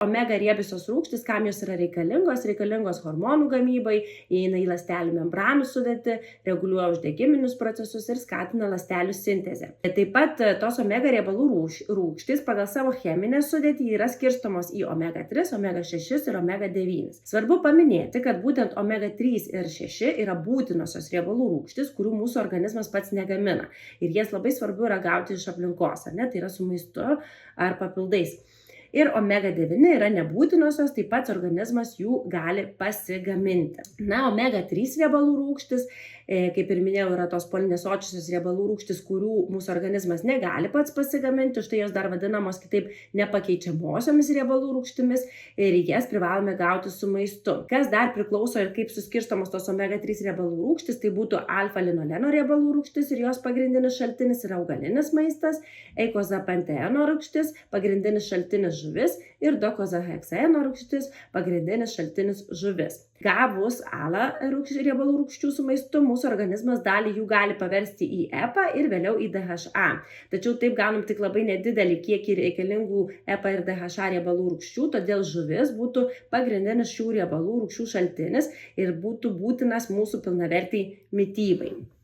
Omega riebiosios rūgštys, kam jos yra reikalingos? Reikalingos hormonų gamybai, įeina į ląstelių membranų sudėtį, reguliuoja uždegiminius procesus ir skatina ląstelių sintezę. Taip pat tos omega riebalų rūgštys pagal savo cheminę sudėtį yra skirstomos į omega 3, omega 6 ir omega 9. Svarbu paminėti, kad būtent omega 3 ir 6 yra būtinosios riebalų rūgštys, kurių mūsų organizmas pats negamina. Ir jas labai svarbu yra gauti iš aplinkos, ar ne? Tai yra su maistu ar papildais. Ir omega 9 yra nebūtinosios, taip pat organizmas jų gali pasigaminti. Na, omega 3 riebalų rūgštys, kaip ir minėjau, yra tos polinesočiosios riebalų rūgštys, kurių mūsų organizmas negali pats pasigaminti, štai jos dar vadinamos kitaip nepakeičiamosiomis riebalų rūgštimis ir jas privalome gauti su maistu. Kas dar priklauso ir kaip suskirstomos tos omega 3 riebalų rūgštys, tai būtų alfa-linoleno riebalų rūgštis ir jos pagrindinis šaltinis yra augalinis maistas, eikozapanteeno rūgštis, pagrindinis šaltinis žuvis ir dokozaheksaeno rūgštis, pagrindinis šaltinis žuvis. Gavus alą riebalų rūgščių su maistu, mūsų organizmas dalį jų gali paversti į EPA ir vėliau į DHA. Tačiau taip gaunam tik labai nedidelį kiekį reikalingų EPA ir DHA riebalų rūgščių, todėl žuvis būtų pagrindinis šių riebalų rūgščių šaltinis ir būtų būtinas mūsų pilnavertiai mitybai.